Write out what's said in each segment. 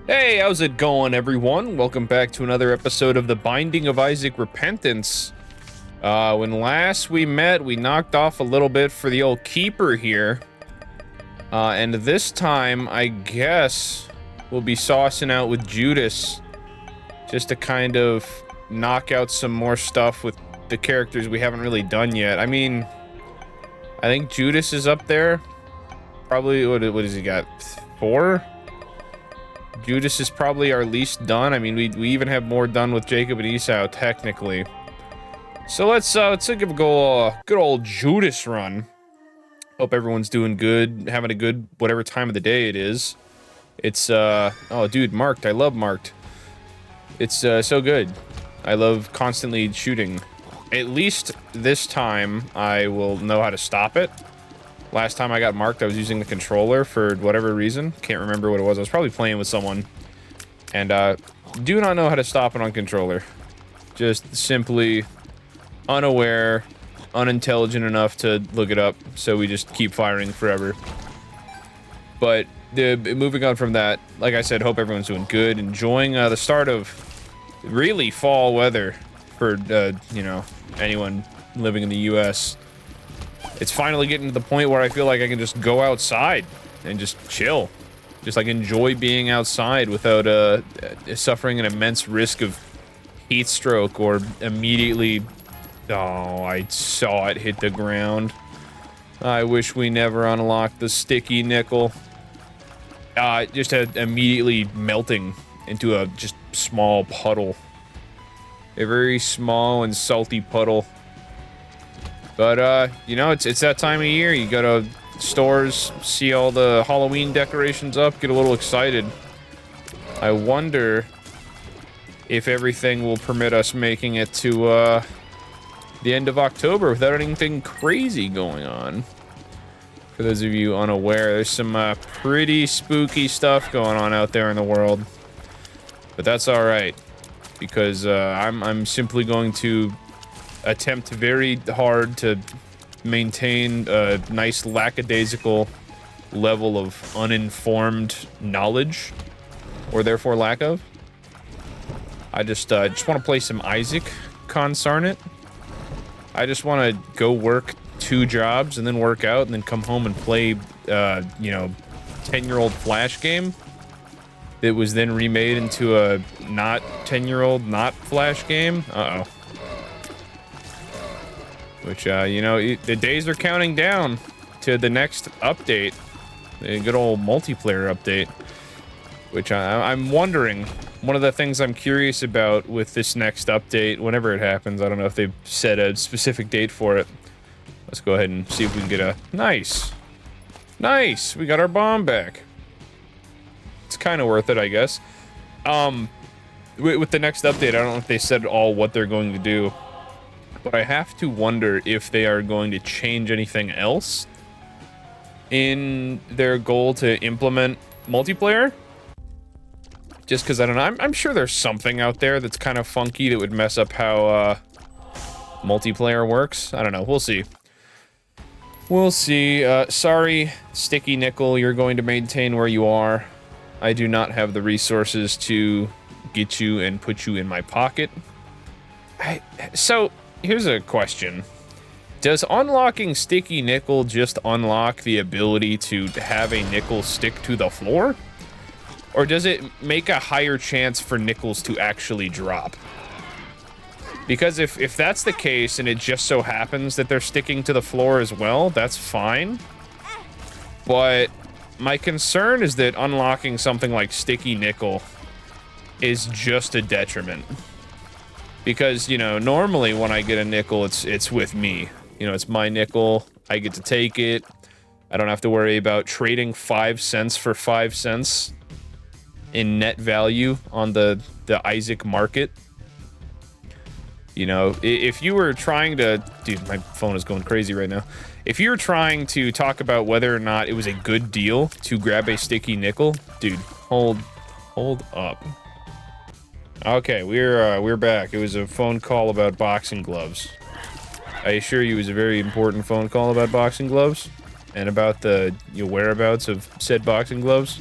Hey, how's it going, everyone? Welcome back to another episode of The Binding of Isaac Repentance. When last we met, we knocked off a little bit for the old keeper here. And this time, I guess, we'll be saucing out with Judas. Just to kind of knock out some more stuff with the characters we haven't really done yet. I mean, I think Judas is up there. Probably, what has he got? 4? Judas is probably our least done. I mean, we even have more done with Jacob and Esau, technically. So let's give a go, good old Judas run. Hope everyone's doing good, having a good whatever time of the day it is. It's, oh, dude, marked. I love marked. It's, so good. I love constantly shooting. At least this time, I will know how to stop it. Last time I got marked, I was using the controller for whatever reason. Can't remember what it was. I was probably playing with someone. And, do not know how to stop it on controller. Just simply unaware, unintelligent enough to look it up, so we just keep firing forever. But, moving on from that, like I said, hope everyone's doing good. Enjoying, the start of really fall weather for, you know, anyone living in the U.S. It's finally getting to the point where I feel like I can just go outside and just chill. Just, like, enjoy being outside without, suffering an immense risk of heat stroke or immediately... Oh, I saw it hit the ground. I wish we never unlocked the sticky nickel. Just immediately melting into a just small puddle. A very small and salty puddle. But, you know, it's that time of year. You go to stores, see all the Halloween decorations up, get a little excited. I wonder if everything will permit us making it to, the end of October without anything crazy going on. For those of you unaware, there's some, pretty spooky stuff going on out there in the world. But that's alright. Because, I'm simply going to attempt very hard to maintain a nice lackadaisical level of uninformed knowledge, or therefore lack of. I just want to play some Isaac, consarn it. I just want to go work 2 jobs and then work out and then come home and play, you know, 10-year-old Flash game that was then remade into a not 10-year-old, not Flash game. Uh-oh. Which, you know, the days are counting down to the next update. The good old multiplayer update. Which I'm wondering, one of the things I'm curious about with this next update, whenever it happens, I don't know if they've set a specific date for it. Let's go ahead and see if we can get a... Nice! Nice! We got our bomb back. It's kind of worth it, I guess. With the next update, I don't know if they said all what they're going to do. But I have to wonder if they are going to change anything else in their goal to implement multiplayer. Just because, I don't know, I'm sure there's something out there that's kind of funky that would mess up how multiplayer works. I don't know, we'll see. We'll see. Sorry, Sticky Nickel, you're going to maintain where you are. I do not have the resources to get you and put you in my pocket. So... Here's a question. Does unlocking Sticky Nickel just unlock the ability to have a nickel stick to the floor? Or does it make a higher chance for nickels to actually drop? Because if that's the case and it just so happens that they're sticking to the floor as well, that's fine. But my concern is that unlocking something like Sticky Nickel is just a detriment. Because, you know, normally when I get a nickel, it's with me. You know, it's my nickel. I get to take it. I don't have to worry about trading 5 cents for 5 cents in net value on the Isaac market. You know, if you were trying to... Dude, my phone is going crazy right now. If you were trying to talk about whether or not it was a good deal to grab a sticky nickel, dude, hold up. Okay, we're back. It was a phone call about boxing gloves. I assure you it was a very important phone call about boxing gloves and about the whereabouts of said boxing gloves.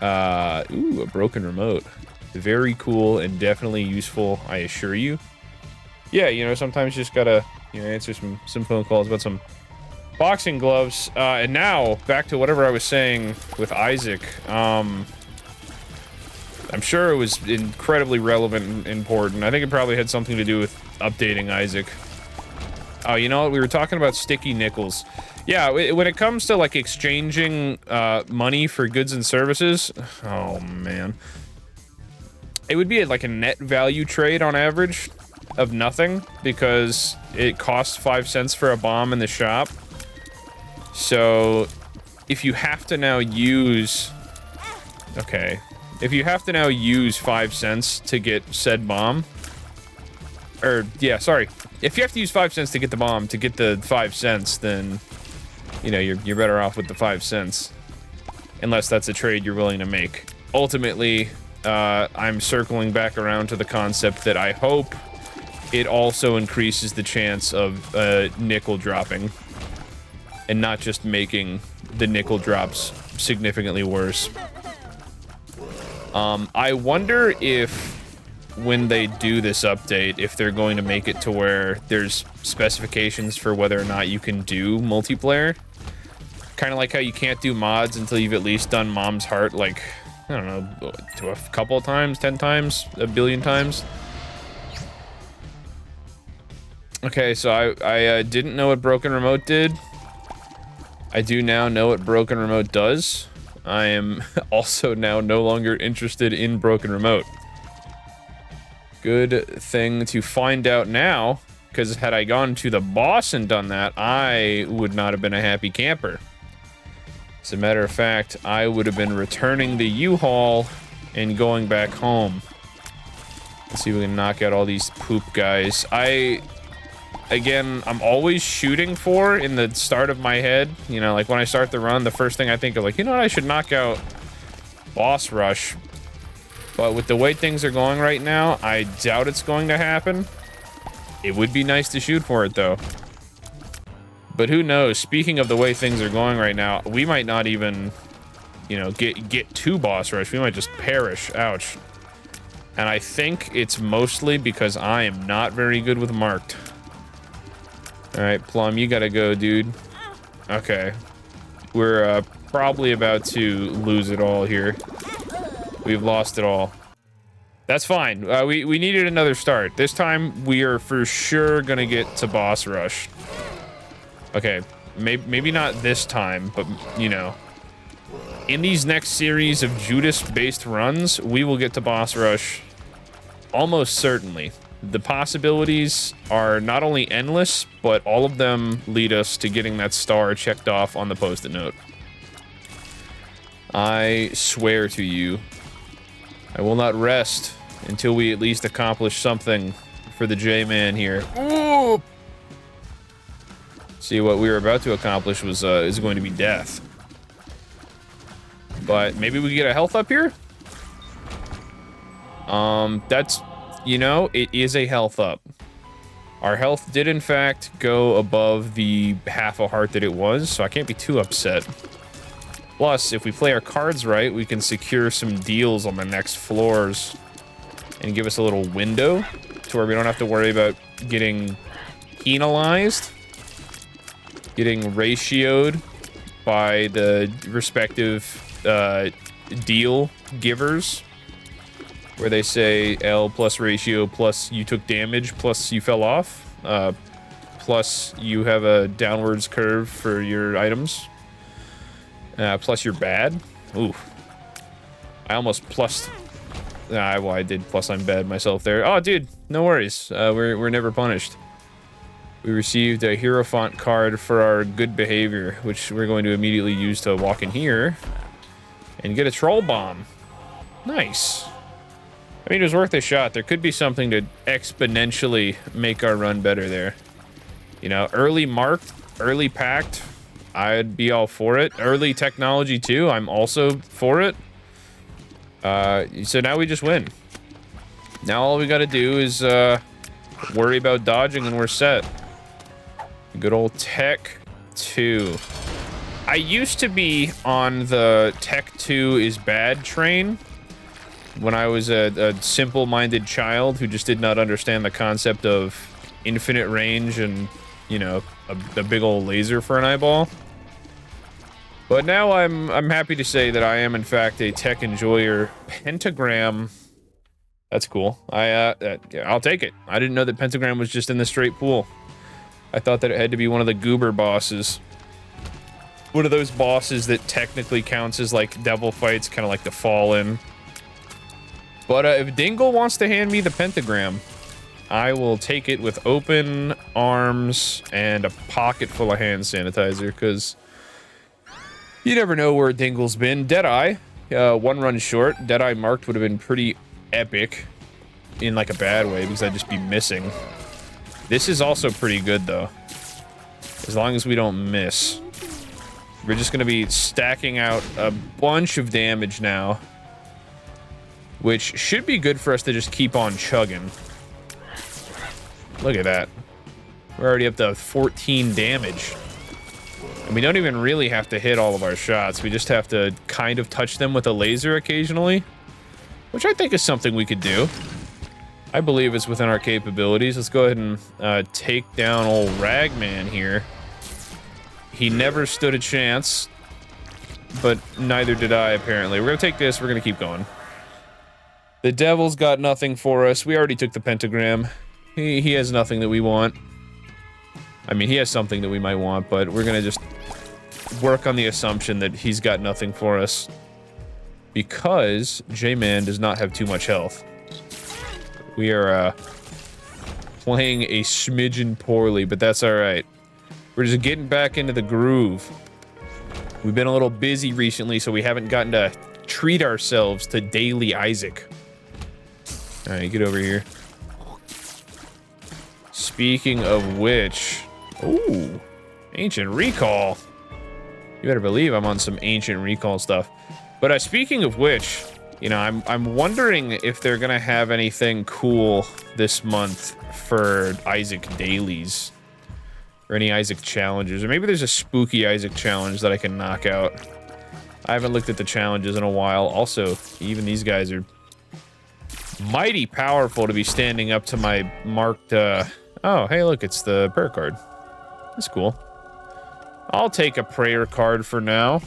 Ooh, a broken remote. Very cool and definitely useful, I assure you. Yeah, you know, sometimes you just gotta, you know, answer some phone calls about some boxing gloves. And now, back to whatever I was saying with Isaac. I'm sure it was incredibly relevant and important. I think it probably had something to do with updating Isaac. Oh, you know what? We were talking about sticky nickels. Yeah, when it comes to, like, exchanging money for goods and services... Oh, man. It would be, like, a net value trade on average of nothing, because it costs 5 cents for a bomb in the shop. So, if you have to now use... Okay. If you have to now use 5 cents to get said bomb... Or, yeah, sorry. If you have to use 5 cents to get the bomb, to get the 5 cents, then... You know, you're better off with the 5 cents. Unless that's a trade you're willing to make. Ultimately, I'm circling back around to the concept that I hope it also increases the chance of nickel dropping. And not just making the nickel drops significantly worse. I wonder if, when they do this update, if they're going to make it to where there's specifications for whether or not you can do multiplayer. Kind of like how you can't do mods until you've at least done Mom's Heart, like, I don't know, to a couple of times, 10 times, a billion times. Okay, so I didn't know what Broken Remote did. I do now know what Broken Remote does. I am also now no longer interested in Broken Remote. Good thing to find out now, because had I gone to the boss and done that, I would not have been a happy camper. As a matter of fact, I would have been returning the U-Haul and going back home. Let's see if we can knock out all these poop guys. Again, I'm always shooting for, in the start of my head, you know, like when I start the run, the first thing I think of, like, you know what, I should knock out Boss Rush. But with the way things are going right now, I doubt it's going to happen. It would be nice to shoot for it, though. But who knows? Speaking of the way things are going right now, we might not even, you know, get to Boss Rush. We might just perish. Ouch. And I think it's mostly because I am not very good with marked. Alright, Plum, you gotta go, dude. Okay. We're probably about to lose it all here. We've lost it all. That's fine. We needed another start. This time, we are for sure gonna get to Boss Rush. Okay, maybe not this time, but, you know. In these next series of Judas-based runs, we will get to Boss Rush almost certainly. The possibilities are not only endless, but all of them lead us to getting that star checked off on the post-it note. I swear to you, I will not rest until we at least accomplish something for the J-Man here. Ooh! See, what we were about to accomplish was is going to be death. But maybe we get a health up here? That's, you know, it is a health up. Our health did, in fact, go above the half a heart that it was, so I can't be too upset. Plus, if we play our cards right, we can secure some deals on the next floors and give us a little window to where we don't have to worry about getting penalized, getting ratioed by the respective deal givers, where they say L plus ratio plus you took damage plus you fell off, plus you have a downwards curve for your items, plus you're bad. Ooh. I almost plus... well, I did plus I'm bad myself there. Oh, dude, no worries. We're never punished. We received a Hierophant card for our good behavior, which we're going to immediately use to walk in here and get a troll bomb. Nice. I mean, it was worth a shot. There could be something to exponentially make our run better there. You know, early marked, early packed, I'd be all for it. Early technology, too, I'm also for it. So now we just win. Now all we gotta do is, worry about dodging and we're set. Good old Tech 2. I used to be on the Tech 2 is bad train when I was a simple-minded child who just did not understand the concept of infinite range and, you know, a big old laser for an eyeball. But now I'm happy to say that I am, in fact, a tech enjoyer. Pentagram. That's cool. Yeah, I'll take it. I didn't know that Pentagram was just in the straight pool. I thought that it had to be one of the goober bosses. One of those bosses that technically counts as, like, devil fights, kind of like the Fallen. But if Dingle wants to hand me the Pentagram, I will take it with open arms and a pocket full of hand sanitizer, because you never know where Dingle's been. Deadeye, one run short. Deadeye marked would have been pretty epic in, like, a bad way, because I'd just be missing. This is also pretty good, though, as long as we don't miss. We're just going to be stacking out a bunch of damage now, which should be good for us to just keep on chugging. Look at that. We're already up to 14 damage. And we don't even really have to hit all of our shots. We just have to kind of touch them with a laser occasionally, which I think is something we could do. I believe it's within our capabilities. Let's go ahead and take down old Ragman here. He never stood a chance, but neither did I, apparently. We're going to take this. We're going to keep going. The Devil's got nothing for us. We already took the Pentagram. He has nothing that we want. I mean, he has something that we might want, but we're going to just work on the assumption that he's got nothing for us, because J-Man does not have too much health. We are playing a smidgen poorly, but that's all right. We're just getting back into the groove. We've been a little busy recently, so we haven't gotten to treat ourselves to daily Isaac. All right, get over here. Speaking of which, ooh, Ancient Recall. You better believe I'm on some Ancient Recall stuff. But speaking of which, you know, I'm wondering if they're gonna have anything cool this month for Isaac dailies, or any Isaac challenges, or maybe there's a spooky Isaac challenge that I can knock out. I haven't looked at the challenges in a while. Also, even these guys are mighty powerful to be standing up to my marked, oh, hey, look, it's the prayer card. That's cool. I'll take a prayer card for now.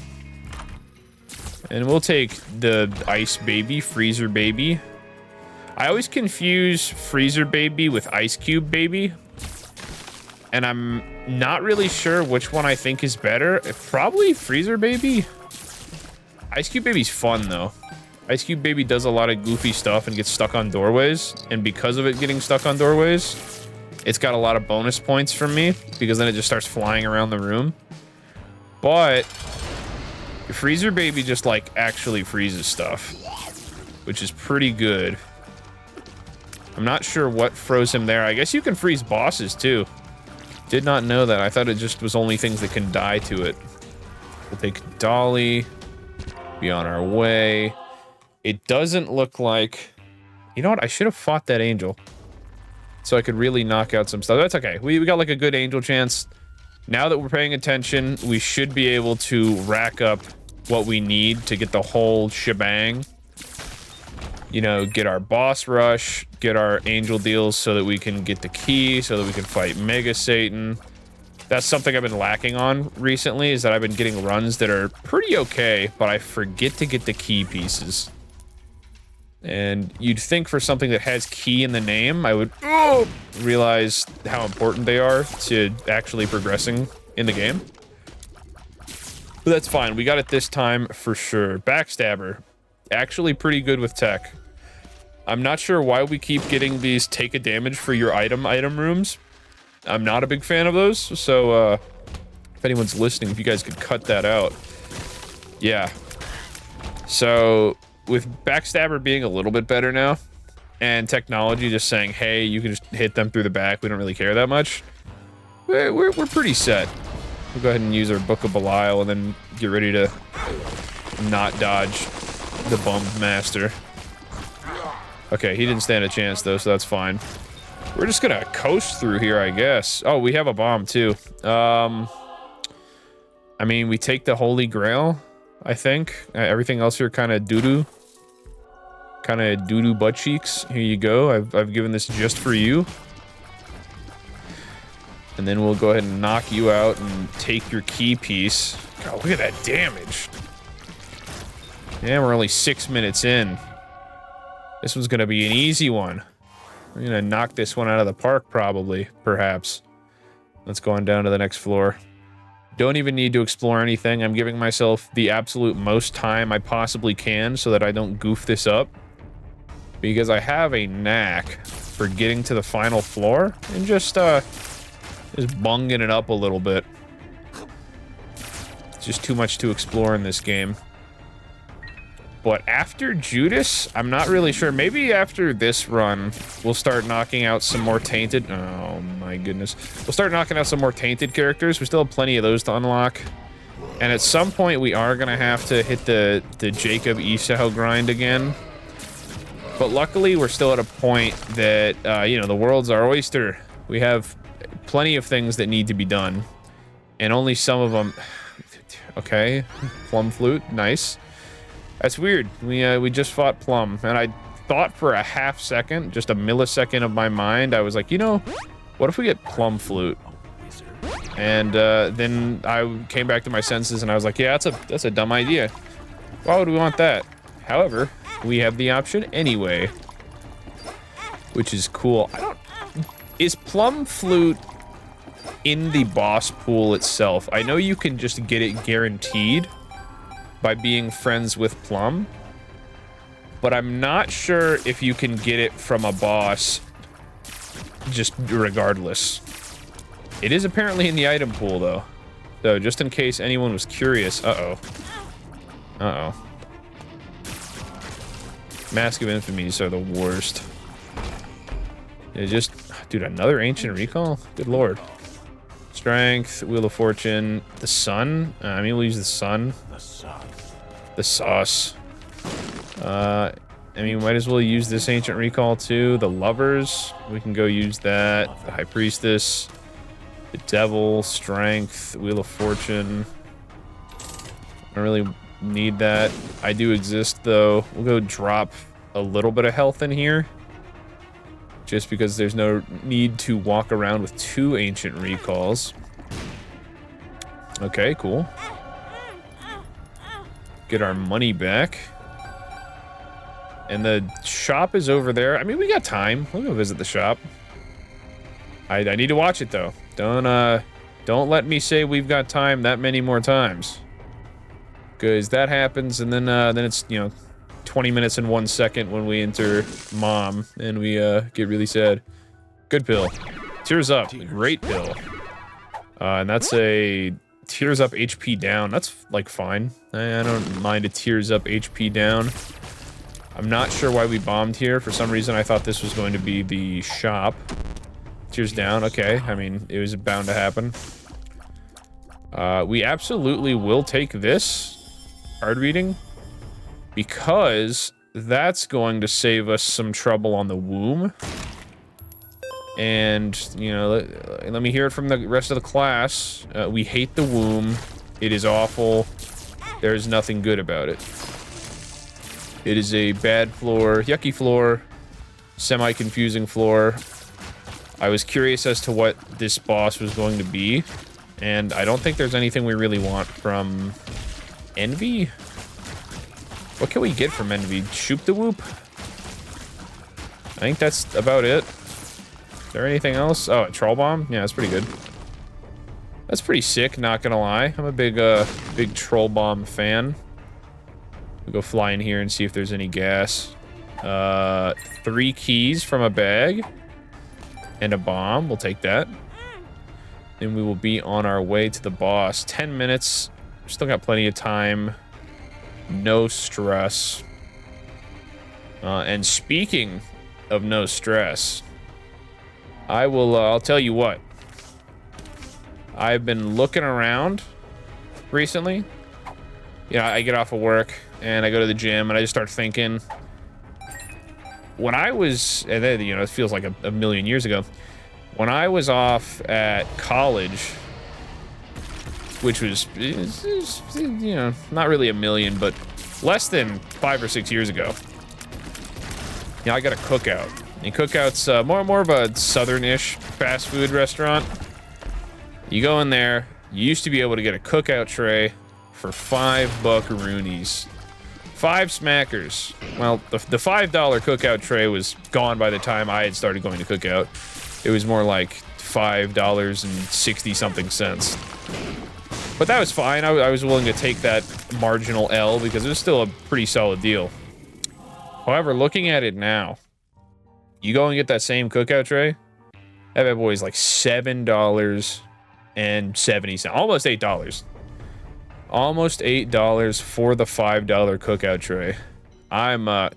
And we'll take the Ice Baby, Freezer Baby. I always confuse Freezer Baby with Ice Cube Baby. And I'm not really sure which one I think is better. Probably Freezer Baby. Ice Cube Baby's fun, though. Ice Cube Baby does a lot of goofy stuff and gets stuck on doorways. And because of it getting stuck on doorways, it's got a lot of bonus points from me, because then it just starts flying around the room. But Freezer Baby just, like, actually freezes stuff, which is pretty good. I'm not sure what froze him there. I guess you can freeze bosses, too. Did not know that. I thought it just was only things that can die to it. We'll take Dolly. Be on our way. It doesn't look like... You know what? I should have fought that angel, so I could really knock out some stuff. That's okay. We got, like, a good angel chance. Now that we're paying attention, we should be able to rack up what we need to get the whole shebang. You know, get our boss rush, get our angel deals so that we can get the key, so that we can fight Mega Satan. That's something I've been lacking on recently, is that I've been getting runs that are pretty okay, but I forget to get the key pieces. And you'd think for something that has key in the name, I would realize how important they are to actually progressing in the game. But that's fine. We got it this time for sure. Backstabber. Actually pretty good with tech. I'm not sure why we keep getting these take a damage for your item rooms. I'm not a big fan of those. So, if anyone's listening, if you guys could cut that out. Yeah. So, with Backstabber being a little bit better now, and technology just saying, hey, you can just hit them through the back, we don't really care that much, we're pretty set. We'll go ahead and use our Book of Belial and then get ready to not dodge the bummed master. Okay, he didn't stand a chance though, so that's fine. We're just gonna coast through here, I guess. Oh, we have a bomb too. I I mean, we take the Holy Grail, I think. Everything else here kind of doo-doo. Kind of doo-doo butt cheeks. Here you go. I've given this just for you. And then we'll go ahead and knock you out and take your key piece. God, look at that damage. Yeah, we're only 6 minutes in. This one's gonna be an easy one. I'm gonna knock this one out of the park, probably, perhaps. Let's go on down to the next floor. Don't even need to explore anything. I'm giving myself the absolute most time I possibly can so that I don't goof this up. Because I have a knack for getting to the final floor and just bunging it up a little bit. It's just too much to explore in this game. But after Judas, I'm not really sure. Maybe after this run, we'll start knocking out some more tainted... Oh my goodness. We'll start knocking out some more tainted characters. We still have plenty of those to unlock. And at some point, we are going to have to hit the Jacob Esau grind again. But luckily, we're still at a point that, you know, the world's our oyster. We have plenty of things that need to be done. And only some of them... Okay. Plum flute. Nice. That's weird. We just fought Plum, and I thought for a half second, just a millisecond of my mind, I was like, you know, what if we get Plum Flute? And then I came back to my senses, and I was like, yeah, that's a dumb idea. Why would we want that? However, we have the option anyway, which is cool. Is Plum Flute in the boss pool itself? I know you can just get it guaranteed by being friends with Plum, but I'm not sure if you can get it from a boss just regardless. It is apparently in the item pool though, so just in case anyone was curious. Mask of Infamies are the worst. Dude, another Ancient Recall? Good lord. Strength, Wheel of Fortune, the Sun. I mean, we'll use the Sun. The Sauce. I mean, might as well use this Ancient Recall too. The Lovers, we can go use that. The High Priestess. The Devil, Strength, Wheel of Fortune. I don't really need that. I do exist though. We'll go drop a little bit of health in here. Just because there's no need to walk around with 2 Ancient Recalls. Okay, cool. Get our money back. And the shop is over there. I mean, we got time. We'll go visit the shop. I need to watch it, though. Don't let me say we've got time that many more times. Because that happens, and then it's, you know, 20 minutes and 1 second when we enter Mom, and we get really sad. Good pill. Tears Up. Great pill. And that's a Tears Up HP down. That's, like, fine. I don't mind a Tears Up HP down. I'm not sure why we bombed here. For some reason, I thought this was going to be the shop. Tears down. Okay. I mean, it was bound to happen. We absolutely will take this card reading, because that's going to save us some trouble on the womb. And, you know, let me hear it from the rest of the class. We hate the womb. It is awful. There's nothing good about it. It is a bad floor, yucky floor, semi-confusing floor. I was curious as to what this boss was going to be, and I don't think there's anything we really want from Envy. What can we get from Envy? Shoop the Whoop? I think that's about it. Is there anything else? Oh, a Troll Bomb? Yeah, that's pretty good. That's pretty sick, not gonna lie. I'm a big Troll Bomb fan. We'll go fly in here and see if there's any gas. 3 keys from a bag. And a bomb. We'll take that. Then we will be on our way to the boss. 10 minutes. Still got plenty of time. No stress. And speaking of no stress, I'll tell you what. I've been looking around recently. You know, I get off of work and I go to the gym and I just start thinking. When I was, and then, you know, it feels like a million years ago. When I was off at college, which was, you know, not really a million, but less than 5 or 6 years ago. Yeah, I got a Cookout. And Cookout's more of a southern-ish fast food restaurant. You go in there, you used to be able to get a Cookout tray for 5 buckaroonies. 5 smackers. Well, the $5 Cookout tray was gone by the time I had started going to Cookout. It was more like $5.60-something cents. But that was fine. I was willing to take that marginal L because it was still a pretty solid deal. However, looking at it now, you go and get that same Cookout tray, that bad boy is like $7.70, almost $8. Almost $8 for the $5 Cookout tray.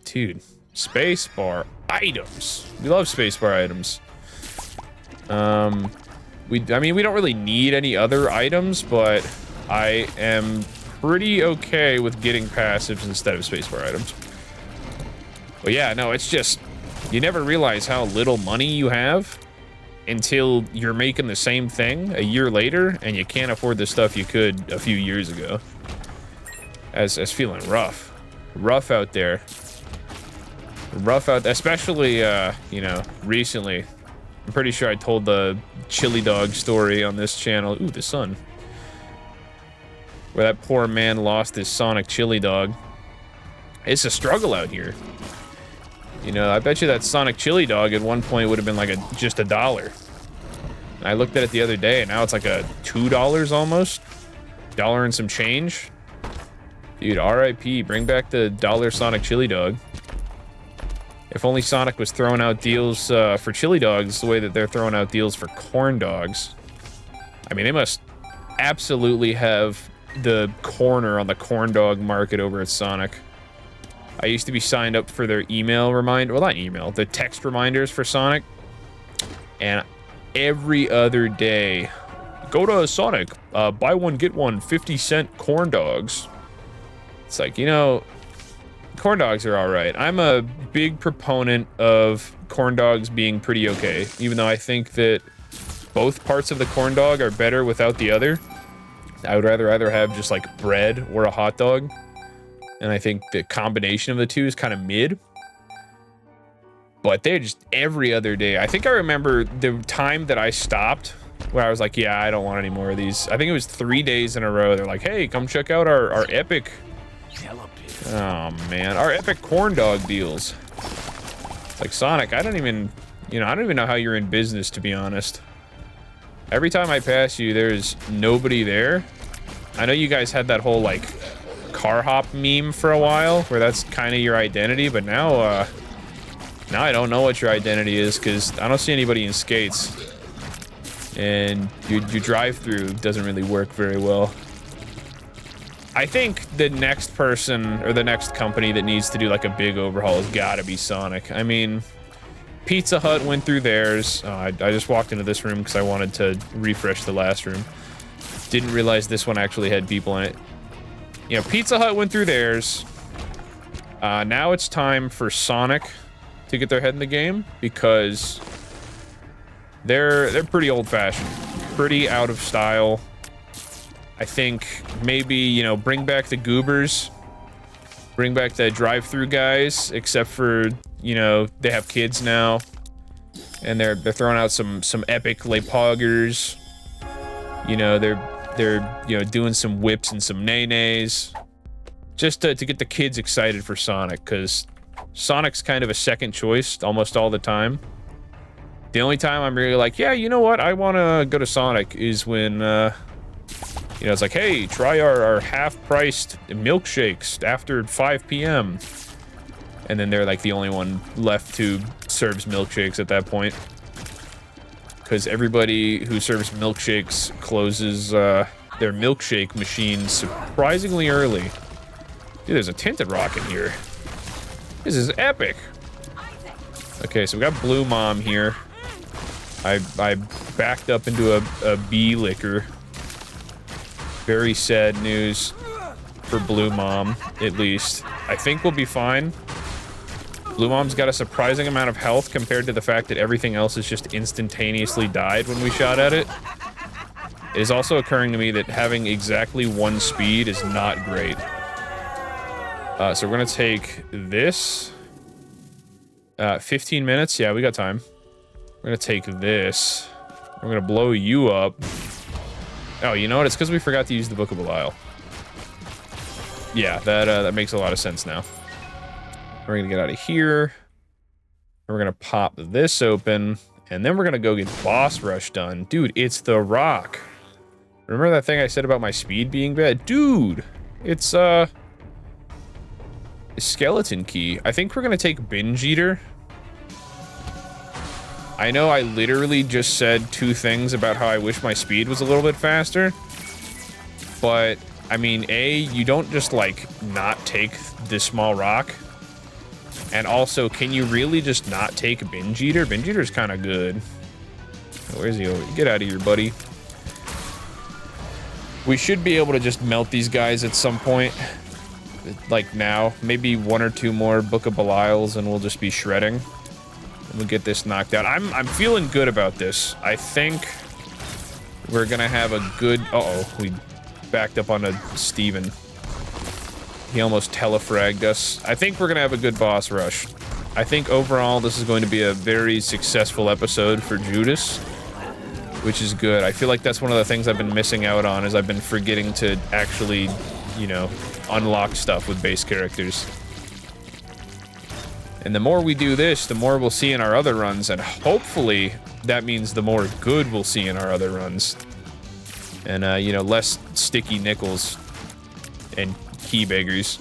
Dude, spacebar items. We love spacebar items. I mean, we don't really need any other items, but I am pretty okay with getting passives instead of spacebar items. But yeah, no, it's just, you never realize how little money you have until you're making the same thing a year later and you can't afford the stuff you could a few years ago. As feeling rough. Rough out there. Rough out, especially, you know, recently. I'm pretty sure I told the chili dog story on this channel. Ooh, the sun. Where that poor man lost his Sonic chili dog. It's a struggle out here. You know, I bet you that Sonic chili dog at one point would have been like just $1. And I looked at it the other day, and now it's like a $2 almost. $1 and some change. Dude, RIP, bring back the $1 Sonic chili dog. If only Sonic was throwing out deals for chili dogs the way that they're throwing out deals for corn dogs. I mean, they must absolutely have the corner on the corn dog market over at Sonic. I used to be signed up for their email reminder, well, not email, the text reminders for Sonic. And every other day, go to Sonic, buy one, get one, 50-cent corn dogs. It's like, you know, corn dogs are all right. I'm a big proponent of corn dogs being pretty okay, even though I think that both parts of the corn dog are better without the other. I would rather either have just like bread or a hot dog. And I think the combination of the two is kind of mid. But they're just every other day. I think I remember the time that I stopped where I was like, yeah, I don't want any more of these. I think it was 3 days in a row. They're like, hey, come check out our epic... Oh, man. Our epic corn dog deals. It's like, Sonic, I don't even know how you're in business, to be honest. Every time I pass you, there's nobody there. I know you guys had that whole, like... car hop meme for a while where that's kind of your identity, but now I don't know what your identity is because I don't see anybody in skates, and your drive-through doesn't really work very well. I think the next person or the next company that needs to do like a big overhaul has got to be Sonic. I mean, Pizza Hut went through theirs. I just walked into this room because I wanted to refresh the last room. Didn't realize this one actually had people in it. You know, Pizza Hut went through theirs. Now it's time for Sonic to get their head in the game because they're pretty old-fashioned, pretty out of style. I think maybe, you know, bring back the goobers, bring back the drive-through guys, except for, you know, they have kids now, and they're throwing out some epic Le Poggers. You know, they're you know, doing some whips and some nays, just to get the kids excited for Sonic, because Sonic's kind of a second choice almost all the time. The only time I'm really like, yeah, you know what, I want to go to Sonic is when, you know, it's like, hey, try our half-priced milkshakes after 5 p.m. And then they're like the only one left who serves milkshakes at that point. Because everybody who serves milkshakes closes their milkshake machines surprisingly early. Dude, there's a tinted rock in here. This is epic. Okay, so we got Blue Mom here. I backed up into a bee licker. Very sad news for Blue Mom, at least. I think we'll be fine. Blue Mom's got a surprising amount of health compared to the fact that everything else has just instantaneously died when we shot at it. It is also occurring to me that having exactly 1 speed is not great. So we're gonna take this. 15 minutes? Yeah, we got time. We're gonna take this. We're gonna blow you up. Oh, you know what? It's because we forgot to use the Book of Belial. Yeah, that makes a lot of sense now. We're gonna get out of here. We're gonna pop this open. And then we're gonna go get boss rush done. Dude, it's the Rock. Remember that thing I said about my speed being bad? Dude, it's a skeleton key. I think we're gonna take Binge Eater. I know I literally just said 2 things about how I wish my speed was a little bit faster. But, I mean, A, you don't just, like, not take this small rock. And also, can you really just not take Binge Eater? Binge Eater's kind of good. Where's he over? Get out of here, buddy. We should be able to just melt these guys at some point. Like now. Maybe 1 or 2 more Book of Belials and we'll just be shredding. And we'll get this knocked out. I'm feeling good about this. I think we're gonna have a good... Uh-oh, we backed up onto Steven. He almost telefragged us. I think we're gonna have a good boss rush. I think overall this is going to be a very successful episode for Judas, which is good. I feel like that's one of the things I've been missing out on, is I've been forgetting to actually, you know, unlock stuff with base characters. And the more we do this, the more we'll see in our other runs, and hopefully that means the more good we'll see in our other runs. And, you know, less sticky nickels and key beggars.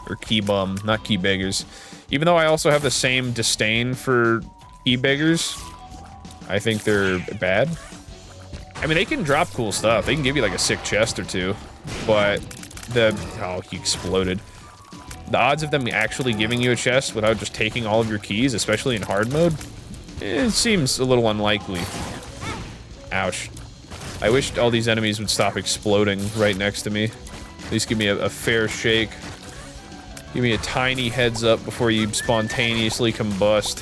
Or key bum, not key beggars. Even though I also have the same disdain for key beggars, I think they're bad. I mean, they can drop cool stuff. They can give you, like, a sick chest or 2. But the... Oh, he exploded. The odds of them actually giving you a chest without just taking all of your keys, especially in hard mode, it seems a little unlikely. Ouch. I wish all these enemies would stop exploding right next to me. At least give me a fair shake. Give me a tiny heads up before you spontaneously combust.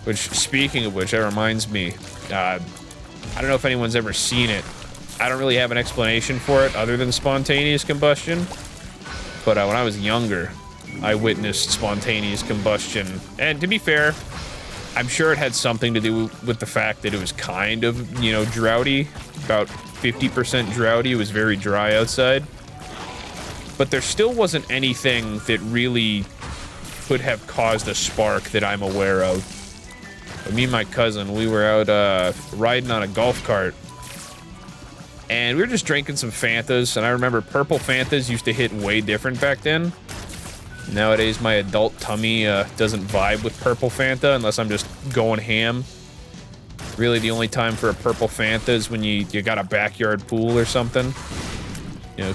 Which, speaking of which, that reminds me, I don't know if anyone's ever seen it. I don't really have an explanation for it other than spontaneous combustion. But when I was younger, I witnessed spontaneous combustion. And to be fair, I'm sure it had something to do with the fact that it was kind of, you know, droughty. About 50% droughty. It was very dry outside. But there still wasn't anything that really could have caused a spark that I'm aware of. But me and my cousin, we were out riding on a golf cart. And we were just drinking some Fantas, and I remember purple Fantas used to hit way different back then. Nowadays, my adult tummy doesn't vibe with purple Fanta unless I'm just going ham. Really, the only time for a purple Fanta is when you got a backyard pool or something. You know,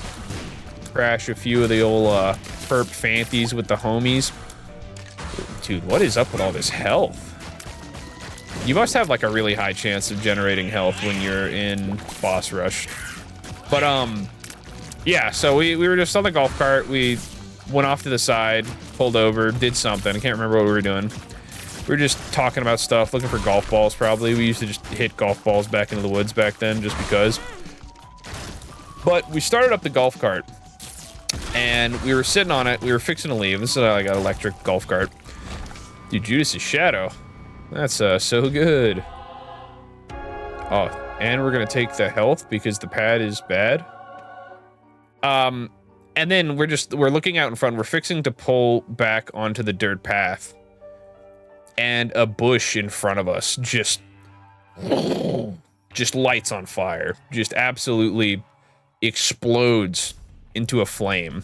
crash a few of the old perp Fanties with the homies. Dude, what is up with all this health? You must have, like, a really high chance of generating health when you're in boss rush. But, yeah, so we were just on the golf cart. We went off to the side, pulled over, did something. I can't remember what we were doing. We were just talking about stuff, looking for golf balls, probably. We used to just hit golf balls back into the woods back then, just because. But we started up the golf cart, and we were sitting on it. We were fixing to leave. This is like an electric golf cart. Dude, Judas' shadow. That's so good. Oh, and we're gonna take the health because the pad is bad. And then we're looking out in front. We're fixing to pull back onto the dirt path. And a bush in front of us just lights on fire. Just absolutely explodes into a flame.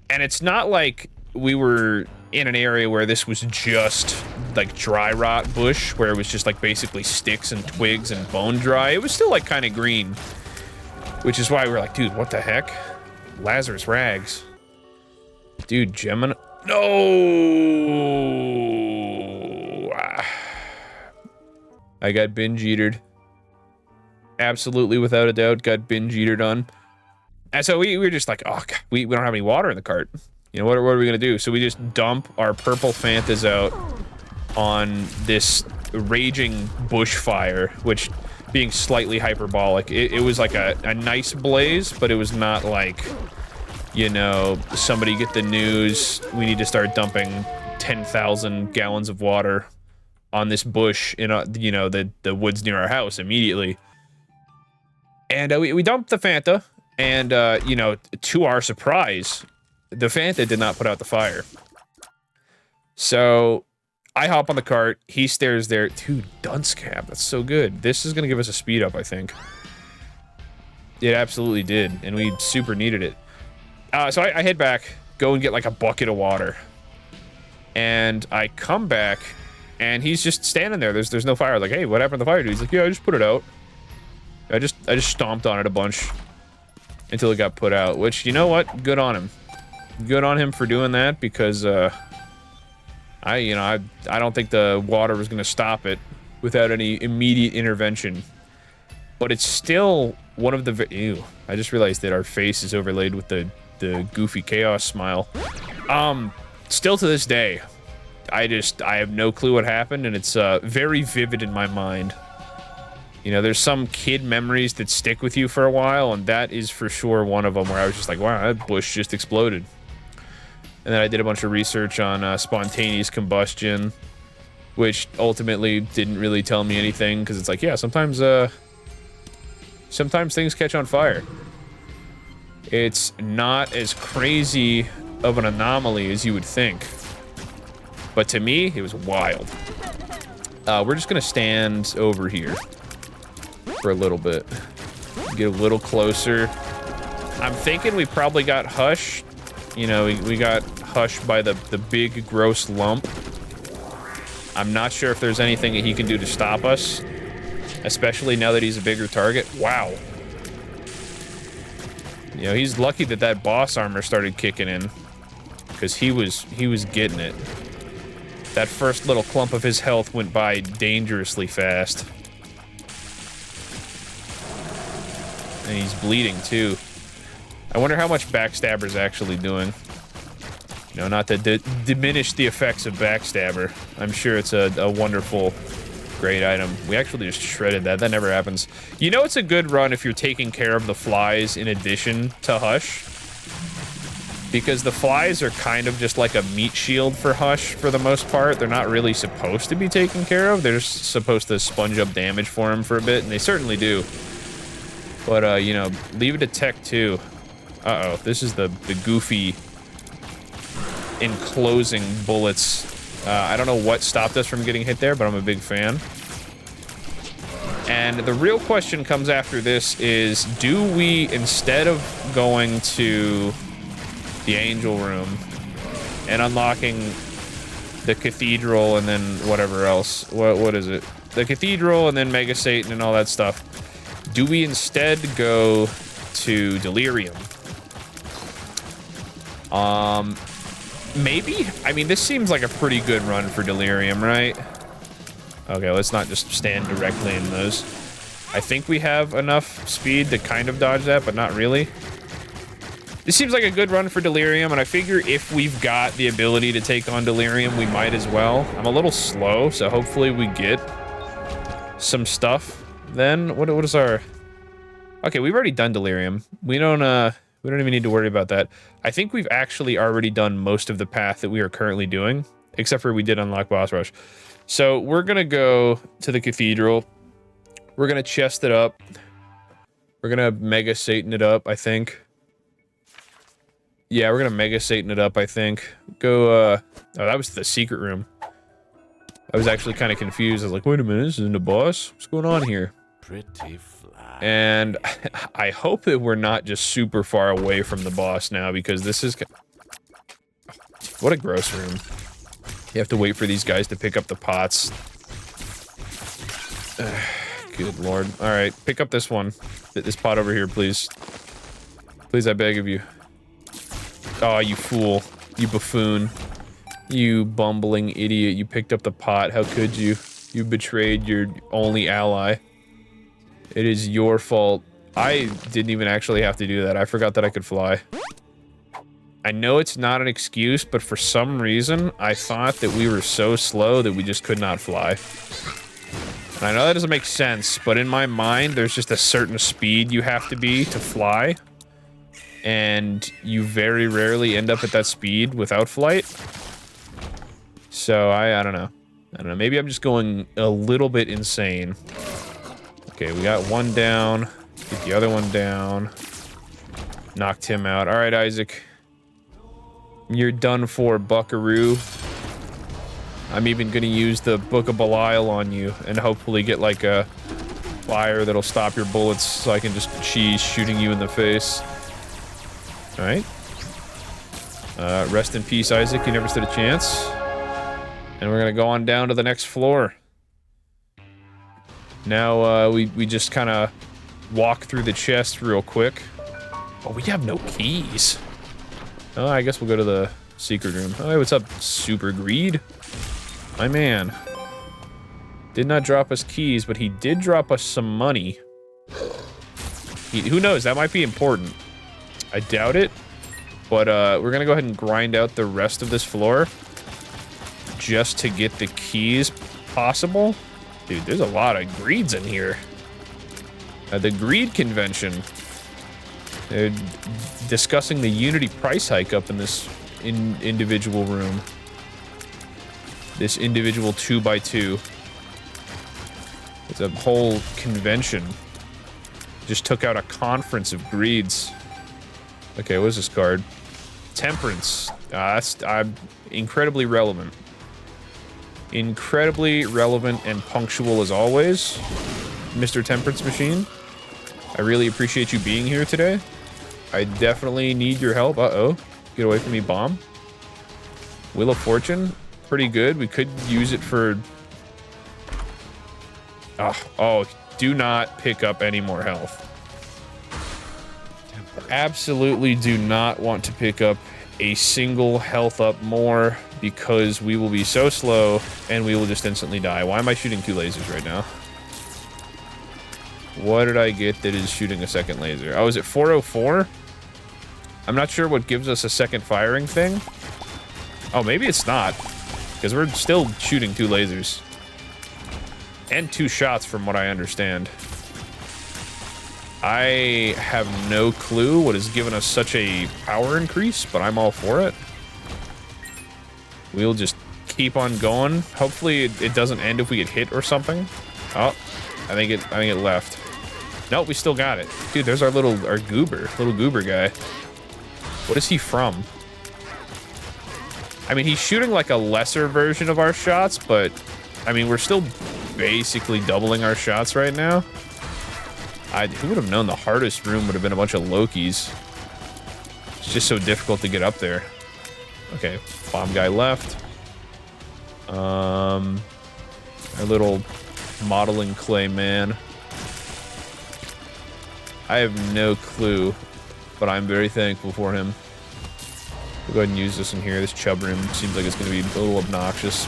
And it's not like we were in an area where this was just like dry rot bush, where it was just like basically sticks and twigs and bone dry. It was still like kind of green, which is why we were like, dude, what the heck? Lazarus rags. Dude, Gemini. No! I got binge eatered. Absolutely, without a doubt, got binge eatered on. And so we were just like, oh, God, we don't have any water in the cart. You know, what are we gonna do? So we just dump our purple Fantas out on this raging bushfire, which, being slightly hyperbolic, it was like a nice blaze, but it was not like, you know, somebody get the news, we need to start dumping 10,000 gallons of water on this bush in, you know, the woods near our house immediately. And we dumped the Fanta, and, you know, to our surprise, the Fanta did not put out the fire. So I hop on the cart, he stares there. Dude, dunce cap, that's so good. This is gonna give us a speed up, I think. It absolutely did, and we super needed it. So I head back, go and get like a bucket of water. And I come back, and he's just standing there. There's no fire. Like, hey, what happened to the fire, dude? He's like, yeah, I just put it out. I just stomped on it a bunch until it got put out, which, you know what? Good on him. Good on him for doing that, because, I don't think the water was going to stop it without any immediate intervention. But it's still one of the... Ew. I just realized that our face is overlaid with the goofy chaos smile. Still to this day, I have no clue what happened, and it's very vivid in my mind. You know, there's some kid memories that stick with you for a while, and that is for sure one of them, where I was just like, wow, that bush just exploded. And then I did a bunch of research on spontaneous combustion, which ultimately didn't really tell me anything, because it's like, yeah, sometimes things catch on fire. It's not as crazy of an anomaly as you would think. But to me, it was wild. We're just gonna stand over here for a little bit. Get a little closer. I'm thinking we probably got hushed. You know, we got hushed by the big, gross lump. I'm not sure if there's anything that he can do to stop us, especially now that he's a bigger target. Wow. You know, he's lucky that that boss armor started kicking in, because he was getting it. That first little clump of his health went by dangerously fast. And he's bleeding, too. I wonder how much Backstabber's actually doing. You know, not to diminish the effects of Backstabber. I'm sure it's a wonderful, great item. We actually just shredded that. That never happens. You know it's a good run if you're taking care of the flies in addition to Hush. Because the flies are kind of just like a meat shield for Hush for the most part. They're not really supposed to be taken care of. They're just supposed to sponge up damage for him for a bit, and they certainly do. But, you know, leave it to Tech 2. Uh-oh, this is the goofy enclosing bullets. I don't know what stopped us from getting hit there, but I'm a big fan. And the real question comes after this is, do we, instead of going to the Angel Room and unlocking the Cathedral and then whatever else, what is it? The Cathedral and then Mega Satan and all that stuff, do we instead go to Delirium? Maybe? I mean, this seems like a pretty good run for Delirium, right? Okay, let's not just stand directly in those. I think we have enough speed to kind of dodge that, but not really. This seems like a good run for Delirium, and I figure if we've got the ability to take on Delirium, we might as well. I'm a little slow, so hopefully we get some stuff. Then, what is our... Okay, we've already done Delirium. We don't even need to worry about that. I think we've actually already done most of the path that we are currently doing, except for we did unlock Boss Rush. So we're gonna go to the Cathedral. We're gonna chest it up. We're gonna Mega Satan it up, I think. Yeah, we're gonna Mega Satan it up, I think. Go, oh, that was the secret room. I was actually kind of confused. I was like, wait a minute, this isn't a boss? What's going on here? Pretty fly. And I hope that we're not just super far away from the boss now, because this is... What a gross room. You have to wait for these guys to pick up the pots. Good lord. Alright, pick up this one. This pot over here, please. Please, I beg of you. Oh, you fool. You buffoon. You bumbling idiot. You picked up the pot. How could you? You betrayed your only ally. It is your fault. I didn't even actually have to do that. I forgot that I could fly. I know it's not an excuse, but for some reason, I thought that we were so slow that we just could not fly. And I know that doesn't make sense, but in my mind, there's just a certain speed you have to be to fly. And you very rarely end up at that speed without flight. So, I don't know. I don't know. Maybe I'm just going a little bit insane. Okay, we got one down. Get the other one down. Knocked him out. All right, Isaac. You're done for, buckaroo. I'm even gonna use the Book of Belial on you and hopefully get like a fire that'll stop your bullets so I can just cheese shooting you in the face. All right. Rest in peace, Isaac. You never stood a chance. And we're gonna go on down to the next floor. Now, we just kind of walk through the chest real quick. Oh, we have no keys. Oh, I guess we'll go to the secret room. Oh, hey, what's up, Super Greed? My man. Did not drop us keys, but he did drop us some money. Who knows? That might be important. I doubt it. But we're going to go ahead and grind out the rest of this floor. Just to get the keys possible. Dude, there's a lot of greeds in here. The Greed Convention. They're discussing the Unity price hike up in this individual room. This individual 2x2. It's a whole convention. Just took out a conference of greeds. Okay, what is this card? Temperance. That's incredibly relevant. Incredibly relevant and punctual as always, Mr. Temperance Machine. I really appreciate you being here today. I definitely need your help. Uh-oh. Get away from me, bomb. Wheel of Fortune. Pretty good. We could use it for... Oh, do not pick up any more health. Absolutely do not want to pick up a single health up more because we will be so slow and we will just instantly die. Why am I shooting 2 lasers right now? What did I get that is shooting a second laser? Oh, is it 404? I'm not sure what gives us a second firing thing. Oh, maybe it's not. Because we're still shooting 2 lasers. And 2 shots from what I understand. I have no clue what has given us such a power increase, but I'm all for it. We'll just keep on going. Hopefully it doesn't end if we get hit or something. Oh, I think it left. Nope, we still got it. Dude, there's our little goober guy. What is he from? I mean, he's shooting like a lesser version of our shots, but I mean, we're still basically doubling our shots right now. Who would have known the hardest room would have been a bunch of Lokis? It's just so difficult to get up there. Okay, bomb guy left. Our little modeling clay man. I have no clue, but I'm very thankful for him. We'll go ahead and use this in here. This chub room seems like it's going to be a little obnoxious.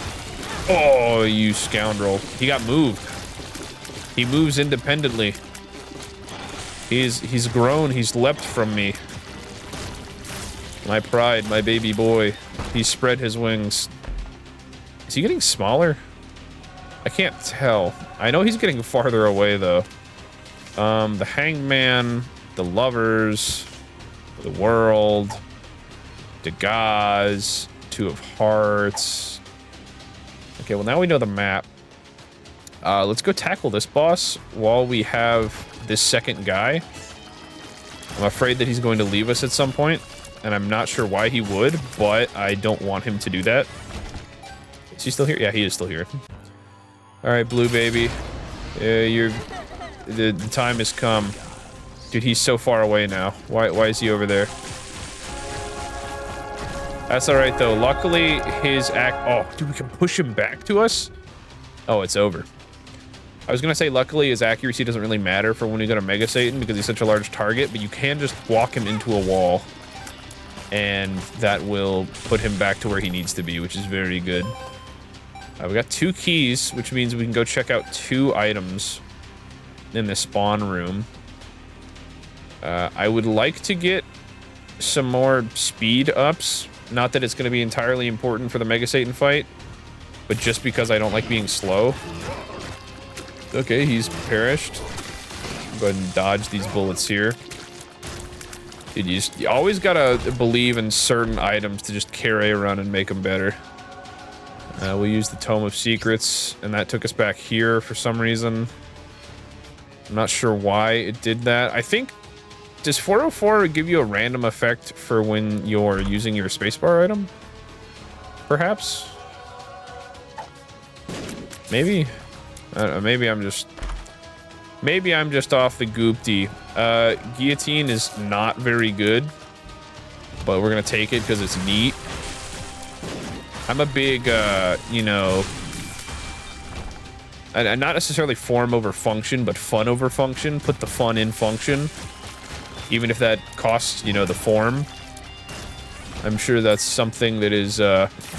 Oh, you scoundrel. He got moved. He moves independently. He's grown. He's leapt from me. My pride, my baby boy. He spread his wings. Is he getting smaller? I can't tell. I know he's getting farther away, though. The Hangman, the Lovers, the World, Degas, 2 of Hearts. Okay, well, now we know the map. Let's go tackle this boss while we have this second guy. I'm afraid that he's going to leave us at some point, and I'm not sure why he would, but I don't want him to do that. Is he still here? Yeah, he is still here. All right, Blue Baby. The time has come. Dude, he's so far away now. Why is he over there? That's all right, though. Luckily, his Oh, dude, we can push him back to us? Oh, it's over. I was going to say, luckily, his accuracy doesn't really matter for when we go to Mega Satan because he's such a large target, but you can just walk him into a wall, and that will put him back to where he needs to be, which is very good. We got 2 keys, which means we can go check out 2 items in the spawn room. I would like to get some more speed ups. Not that it's going to be entirely important for the Mega Satan fight, but just because I don't like being slow. Okay, he's perished. Go ahead and dodge these bullets here. Dude, you always gotta believe in certain items to just carry around and make them better. We'll use the Tome of Secrets, and that took us back here for some reason. I'm not sure why it did that. I think, does 404 give you a random effect for when you're using your spacebar item? Perhaps? Maybe? Maybe I'm just off the goopty. Guillotine is not very good, but we're gonna take it because it's neat. I'm a big, you know, and not necessarily form over function, but fun over function. Put the fun in function, even if that costs, you know, the form. I'm sure that's something that is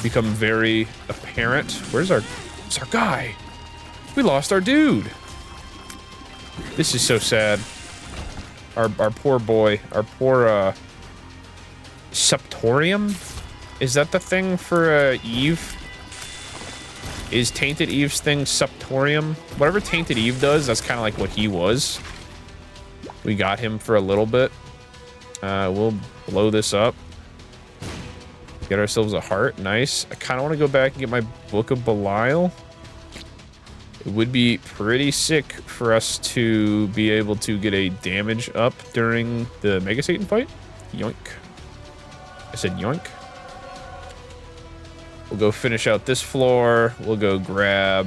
become very apparent. Where's our guy? We lost our dude. This is so sad. Our poor boy. Our poor Septorium? Is that the thing for Eve? Is Tainted Eve's thing Septorium? Whatever Tainted Eve does, that's kind of like what he was. We got him for a little bit. We'll blow this up. Get ourselves a heart. Nice. I kind of want to go back and get my Book of Belial. It would be pretty sick for us to be able to get a damage up during the Mega Satan fight. Yoink. I said yoink. We'll go finish out this floor. We'll go grab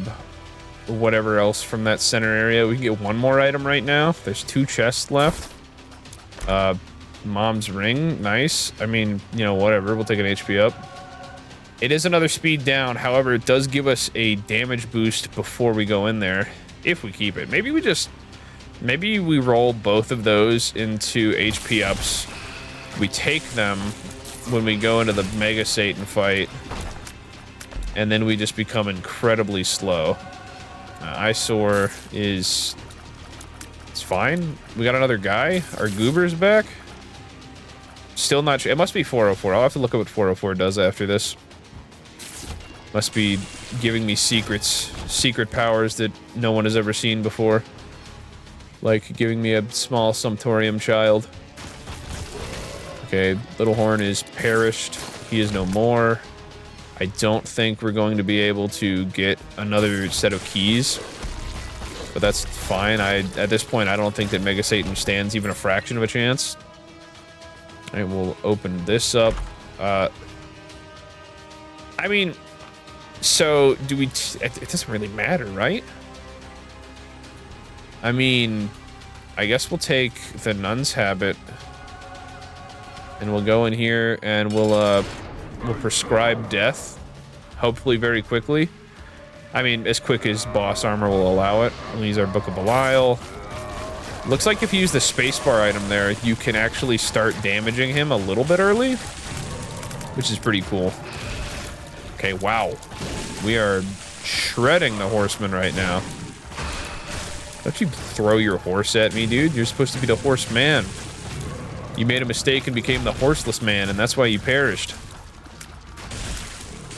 whatever else from that center area. We can get one more item right now. There's 2 chests left. Mom's ring. Nice. I mean, you know, whatever. We'll take an HP up. It is another speed down. However, it does give us a damage boost before we go in there, if we keep it. Maybe we roll both of those into HP ups. We take them when we go into the Mega Satan fight, and then we just become incredibly slow. Eyesore is... it's fine. We got another guy. Our goober's back. Still not sure. It must be 404. I'll have to look at what 404 does after this. Must be giving me secret powers that no one has ever seen before. Like giving me a small Sumptorium child. Okay, Little Horn is perished. He is no more. I don't think we're going to be able to get another set of keys. But that's fine. At this point, I don't think that Mega Satan stands even a fraction of a chance. Alright, we'll open this up. I mean... so, do we... it doesn't really matter, right? I mean, I guess we'll take the nun's habit. And we'll go in here and we'll prescribe death. Hopefully very quickly. I mean, as quick as boss armor will allow it. We'll use our Book of Belial. Looks like if you use the spacebar item there, you can actually start damaging him a little bit early. Which is pretty cool. Okay, wow. We are shredding the horseman right now. Don't you throw your horse at me, dude. You're supposed to be the horseman. You made a mistake and became the horseless man, and that's why you perished.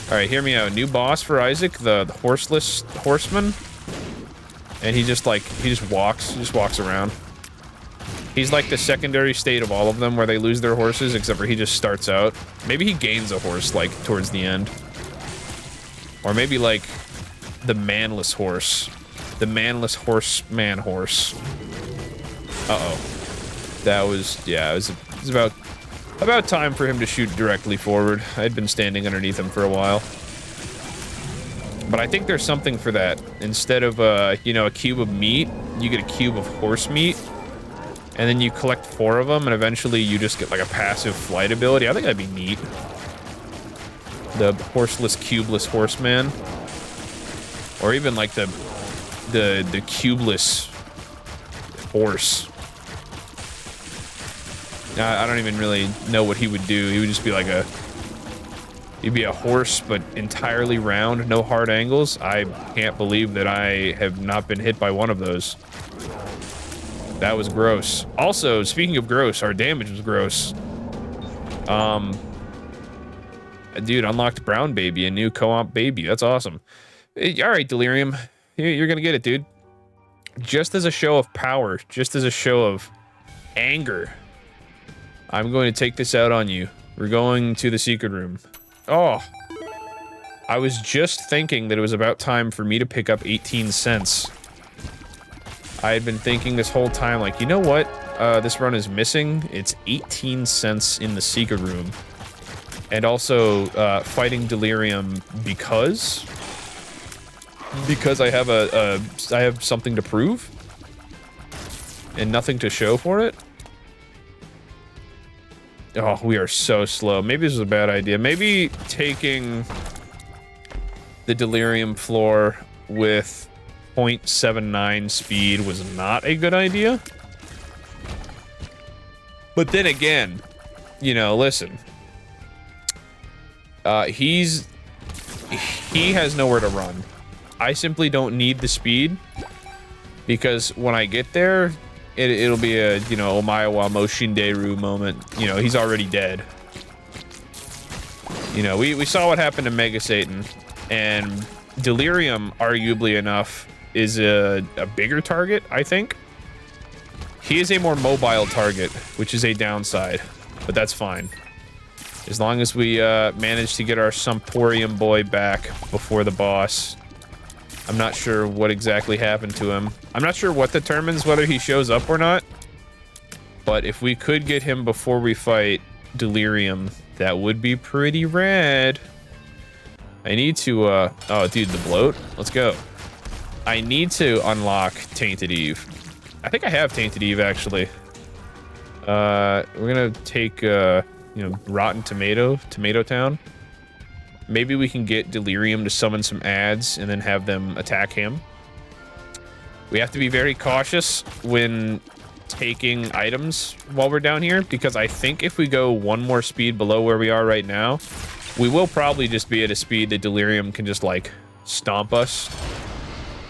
Alright, hear me out. New boss for Isaac, the horseless horseman. And he just walks around. He's like the secondary state of all of them where they lose their horses, except for he just starts out. Maybe he gains a horse, like, towards the end. Or maybe, like, the manless horse. The manless horseman horse. Uh-oh. That was, yeah, it was about time for him to shoot directly forward. I'd been standing underneath him for a while. But I think there's something for that. Instead of, you know, a cube of meat, you get a cube of horse meat. And then you collect 4 of them, and eventually you just get, like, a passive flight ability. I think that'd be neat. The horseless, cubeless horseman. Or even, like, the cubeless horse. I don't even really know what he would do. He would just be like he'd be a horse, but entirely round, no hard angles. I can't believe that I have not been hit by one of those. That was gross. Also, speaking of gross, our damage was gross. Dude, unlocked Brown Baby, a new co-op baby. That's awesome. All right, Delirium. You're gonna get it, dude. Just as a show of power, just as a show of anger, I'm going to take this out on you. We're going to the secret room. Oh. I was just thinking that it was about time for me to pick up 18 cents. I had been thinking this whole time, like, you know what this run is missing? It's 18 cents in the secret room. And also, fighting Delirium because I have I have something to prove and nothing to show for it. Oh, we are so slow. Maybe this is a bad idea. Maybe taking the Delirium floor with 0.79 speed was not a good idea. But then again, you know, listen. He has nowhere to run. I simply don't need the speed because when I get there, it'll be a, you know, Omae wa mo shinderu moment. You know, he's already dead. You know, we saw what happened to Mega Satan, and Delirium, arguably enough, is a bigger target, I think. He is a more mobile target, which is a downside, but that's fine. As long as we manage to get our Sumporium boy back before the boss. I'm not sure what exactly happened to him. I'm not sure what determines whether he shows up or not. But if we could get him before we fight Delirium, that would be pretty rad. I need to, oh, dude, the bloat. Let's go. I need to unlock Tainted Eve. I think I have Tainted Eve, actually. We're gonna take, you know, Rotten Tomato, Tomato Town. Maybe we can get Delirium to summon some ads and then have them attack him. We have to be very cautious when taking items while we're down here, because I think if we go one more speed below where we are right now, we will probably just be at a speed that Delirium can just, like, stomp us.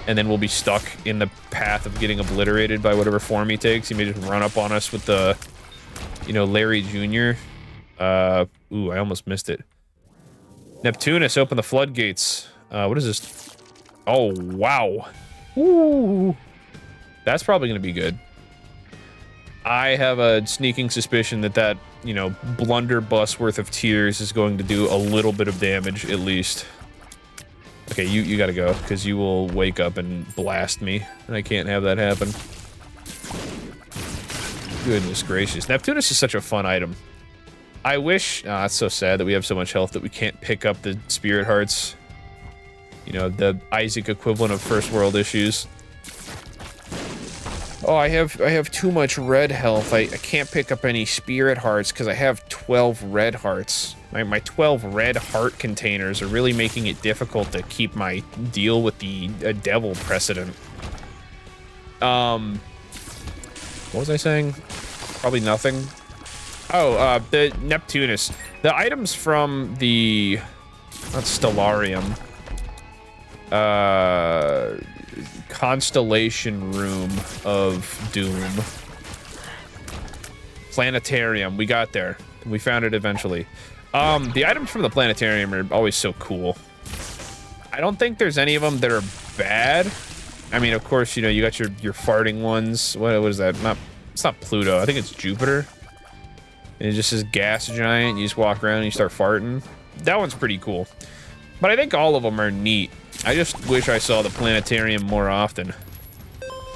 And then we'll be stuck in the path of getting obliterated by whatever form he takes. He may just run up on us with the, you know, Larry Jr. Ooh, I almost missed it. Neptunus, open the floodgates. What is this? Oh, wow. Ooh. That's probably going to be good. I have a sneaking suspicion that, you know, blunderbuss worth of tears is going to do a little bit of damage, at least. Okay, you gotta go, because you will wake up and blast me, and I can't have that happen. Goodness gracious. Neptunus is such a fun item. I wish... Oh, it's so sad that we have so much health that we can't pick up the spirit hearts. You know, the Isaac equivalent of first world issues. Oh, I have too much red health. I can't pick up any spirit hearts because I have 12 red hearts. My 12 red heart containers are really making it difficult to keep my deal with the devil precedent. What was I saying? Probably nothing. Oh, the Neptunus. The items from the... Not Stellarium. Constellation Room of Doom. Planetarium. We got there. We found it eventually. The items from the planetarium are always so cool. I don't think there's any of them that are bad. I mean, of course, you know, you got your farting ones. What is that? It's not Pluto. I think it's Jupiter. And it just says gas giant. You just walk around and you start farting. That one's pretty cool. But I think all of them are neat. I just wish I saw the planetarium more often.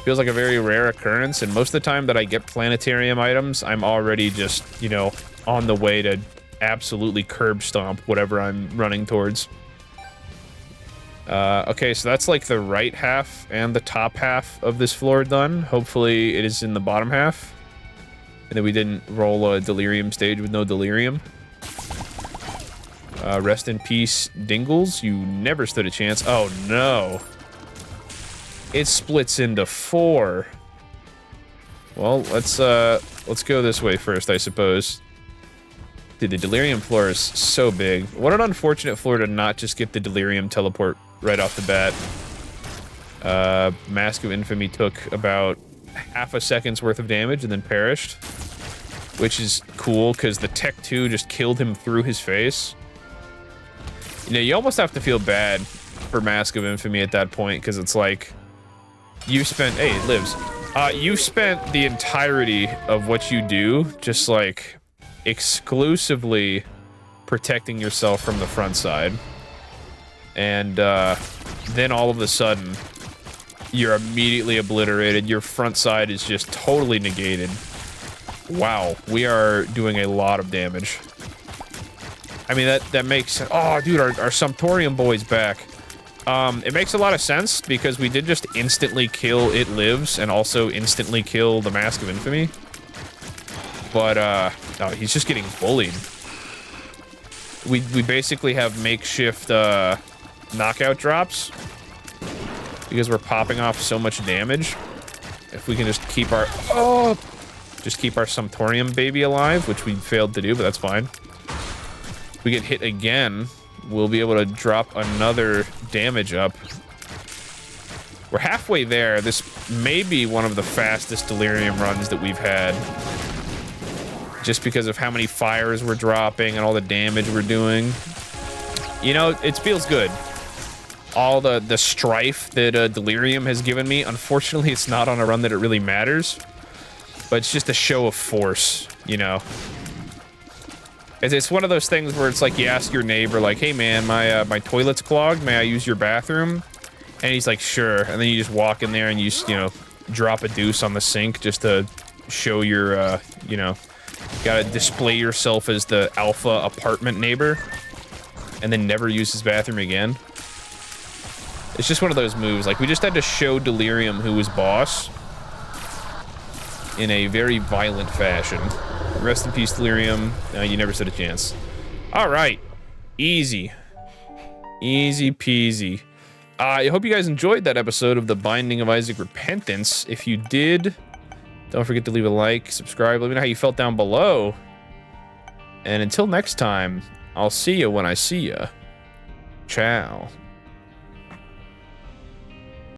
Feels like a very rare occurrence, and most of the time that I get planetarium items, I'm already just, you know, on the way to absolutely curb stomp whatever I'm running towards. Okay, so that's like the right half and the top half of this floor done. Hopefully it is in the bottom half. And then we didn't roll a delirium stage with no delirium. Rest in peace, Dingles. You never stood a chance. Oh, no. It splits into 4. Well, let's go this way first, I suppose. Dude, the delirium floor is so big. What an unfortunate floor to not just get the delirium teleport right off the bat. Mask of Infamy took about half a second's worth of damage and then perished. which is cool because the Tech 2 just killed him through his face. You know, you almost have to feel bad for Mask of Infamy at that point because it's like you spent. Hey, it lives. You spent the entirety of what you do just like exclusively protecting yourself from the front side, and then all of a sudden you're immediately obliterated. Your front side is just totally negated. Wow, we are doing a lot of damage. I mean, that makes sense. Oh, dude, our Sumptorium boy's back. It makes a lot of sense because we did just instantly kill It Lives and also instantly kill the Mask of Infamy. But, oh, he's just getting bullied. We basically have makeshift, knockout drops because we're popping off so much damage. If we can just keep our, just keep our Sumptorium baby alive, which we failed to do, but that's fine. If we get hit again, we'll be able to drop another damage up. We're halfway there. This may be one of the fastest Delirium runs that we've had. Just because of how many fires we're dropping and all the damage we're doing. You know, it feels good. All the strife that Delirium has given me. Unfortunately, it's not on a run that it really matters. But it's just a show of force, you know. It's one of those things where it's like you ask your neighbor, like, hey man, my toilet's clogged, may I use your bathroom? And he's like, sure. And then you just walk in there and you know, drop a deuce on the sink just to show your, you know, gotta display yourself as the alpha apartment neighbor. And then never use his bathroom again. It's just one of those moves. Like, we just had to show Delirium who was boss in a very violent fashion. Rest in peace, Delirium. You never stood a chance. Alright. Easy. Easy peasy. I hope you guys enjoyed that episode of The Binding of Isaac Repentance. If you did, don't forget to leave a like, subscribe, let me know how you felt down below. And until next time, I'll see you when I see ya. Ciao.